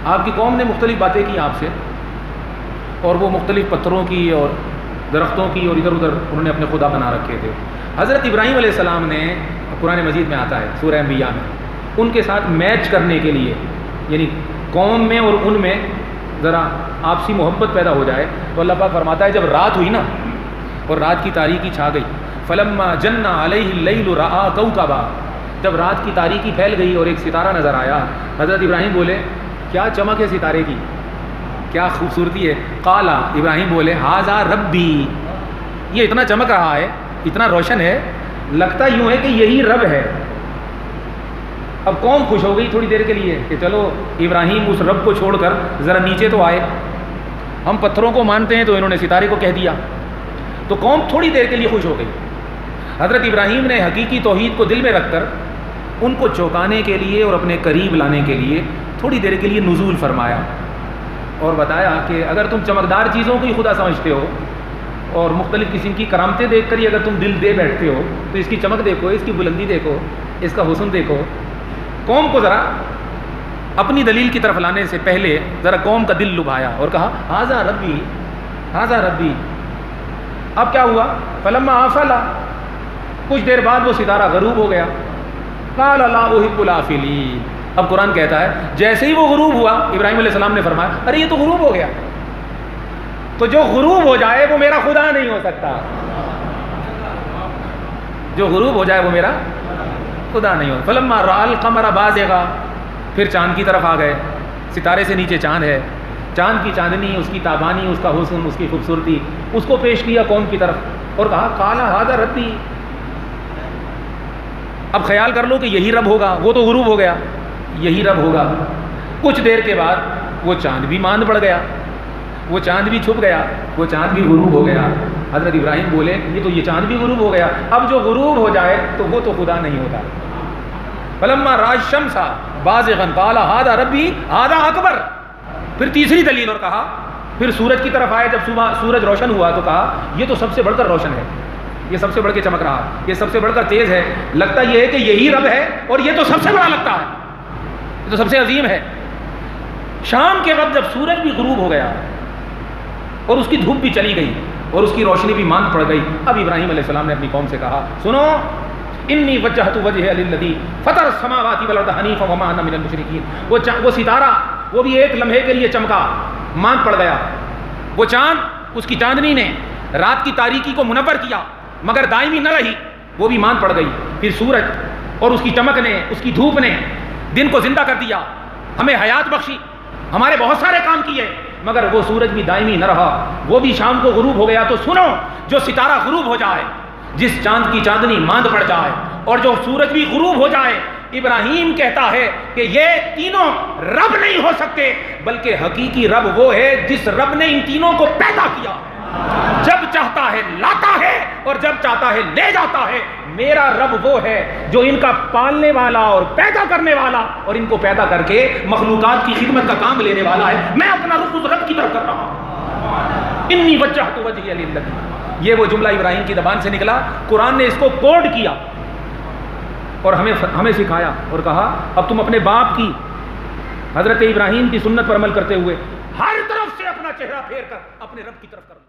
آپ کی قوم نے مختلف باتیں کی آپ سے، اور وہ مختلف پتھروں کی اور درختوں کی اور ادھر ادھر انہوں نے اپنے خدا بنا رکھے تھے۔ حضرت ابراہیم علیہ السلام نے، قرآن مجید میں آتا ہے سورہ انبیاء میں، ان کے ساتھ میچ کرنے کے لیے، یعنی قوم میں اور ان میں ذرا آپسی محبت پیدا ہو جائے، تو اللہ پاک فرماتا ہے جب رات ہوئی نا اور رات کی تاریکی چھا گئی، فلما جن علیہ اللیل رآ کوکبا، جب رات کی تاریکی پھیل گئی اور ایک ستارہ نظر آیا، حضرت ابراہیم بولے کیا چمک ہے ستارے کی، کیا خوبصورتی ہے۔ قالا، ابراہیم بولے ھذا ربی، یہ اتنا چمک رہا ہے، اتنا روشن ہے، لگتا یوں ہے کہ یہی رب ہے۔ اب قوم خوش ہو گئی تھوڑی دیر کے لیے کہ چلو ابراہیم اس رب کو چھوڑ کر ذرا نیچے تو آئے، ہم پتھروں کو مانتے ہیں تو انہوں نے ستارے کو کہہ دیا، تو قوم تھوڑی دیر کے لیے خوش ہو گئی۔ حضرت ابراہیم نے حقیقی توحید کو دل میں رکھ کر ان کو چونکانے کے لیے اور اپنے قریب لانے کے لیے تھوڑی دیر کے لیے نزول فرمایا اور بتایا کہ اگر تم چمکدار چیزوں کو ہی خدا سمجھتے ہو اور مختلف قسم کی کرامتیں دیکھ کر ہی اگر تم دل دے بیٹھتے ہو تو اس کی چمک دیکھو، اس کی بلندی دیکھو، اس کا حسن دیکھو۔ قوم کو ذرا اپنی دلیل کی طرف لانے سے پہلے ذرا قوم کا دل لبھایا اور کہا ھذا ربی، ھذا ربی۔ اب کیا ہوا؟ فلما آفل، کچھ دیر بعد وہ ستارہ غروب ہو گیا۔ قال لا احب الافلین، اب قرآن کہتا ہے جیسے ہی وہ غروب ہوا، ابراہیم علیہ السلام نے فرمایا ارے یہ تو غروب ہو گیا، تو جو غروب ہو جائے وہ میرا خدا نہیں ہو سکتا، جو غروب ہو جائے وہ میرا خدا نہیں ہو۔ فلما رأى القمر بازغا، پھر چاند کی طرف آ گئے، ستارے سے نیچے چاند ہے، چاند کی چاندنی، اس کی تابانی، اس کا حسن، اس کی خوبصورتی، اس کو پیش کیا قوم کی طرف اور کہا قال ھذا ربی۔ اب خیال کر لو کہ یہی رب ہوگا، وہ تو غروب ہو گیا، یہی رب ہوگا۔ کچھ دیر کے بعد وہ چاند بھی ماند پڑ گیا، وہ چاند بھی چھپ گیا، وہ چاند بھی غروب ہو گیا۔ حضرت ابراہیم بولے یہ تو یہ چاند بھی غروب ہو گیا، اب جو غروب ہو جائے تو وہ تو خدا نہیں ہوتا۔ فلما رأى الشمس بازغا قال ھذا ربی ھذا اکبر۔ پھر تیسری دلیل اور کہا، پھر سورج کی طرف آئے، جب صبح سورج روشن ہوا تو کہا یہ تو سب سے بڑھ کر روشن ہے، یہ سب سے بڑھ کے چمک رہا، یہ سب سے بڑھ کر تیز ہے، لگتا یہ ہے کہ یہی رب ہے اور یہ تو سب سے بڑا لگتا ہے، یہ تو سب سے عظیم ہے۔ شام کے وقت جب سورج بھی غروب ہو گیا اور اس کی دھوپ بھی چلی گئی اور اس کی روشنی بھی ماند پڑ گئی، اب ابراہیم علیہ السلام نے اپنی قوم سے کہا سنو انی وجہت وجہی للذی فطر السماوات والارض حنیفا وما انا من المشرکین۔ وہ ستارہ وہ بھی ایک لمحے کے لیے چمکا، ماند پڑ گیا، وہ چاند اس کی چاندنی نے رات کی تاریکی کو منور کیا مگر دائمی نہ رہی، وہ بھی ماند پڑ گئی۔ پھر سورج اور اس کی چمک نے، اس کی دھوپ نے دن کو زندہ کر دیا، ہمیں حیات بخشی، ہمارے بہت سارے کام کیے، مگر وہ سورج بھی دائمی نہ رہا، وہ بھی شام کو غروب ہو گیا۔ تو سنو، جو ستارہ غروب ہو جائے، جس چاند کی چاندنی ماند پڑ جائے اور جو سورج بھی غروب ہو جائے، ابراہیم کہتا ہے کہ یہ تینوں رب نہیں ہو سکتے، بلکہ حقیقی رب وہ ہے جس رب نے ان تینوں کو پیدا کیا، جب چاہتا ہے لاتا ہے اور جب چاہتا ہے لے جاتا ہے۔ میرا رب وہ ہے جو ان کا پالنے والا اور پیدا کرنے والا اور ان کو پیدا کر کے مخلوقات کی خدمت کا کام لینے والا ہے۔ میں اپنا رخ اس رب کی طرف کر رہا ہوں، انی وجہت وجہی للذی۔ یہ وہ جملہ ابراہیم کی زبان سے نکلا، قرآن نے اس کو کوڈ کیا اور ہمیں سکھایا اور کہا اب تم اپنے باپ کی، حضرت ابراہیم کی سنت پر عمل کرتے ہوئے ہر طرف سے اپنا چہرہ پھیر کر اپنے رب کی طرف کرو۔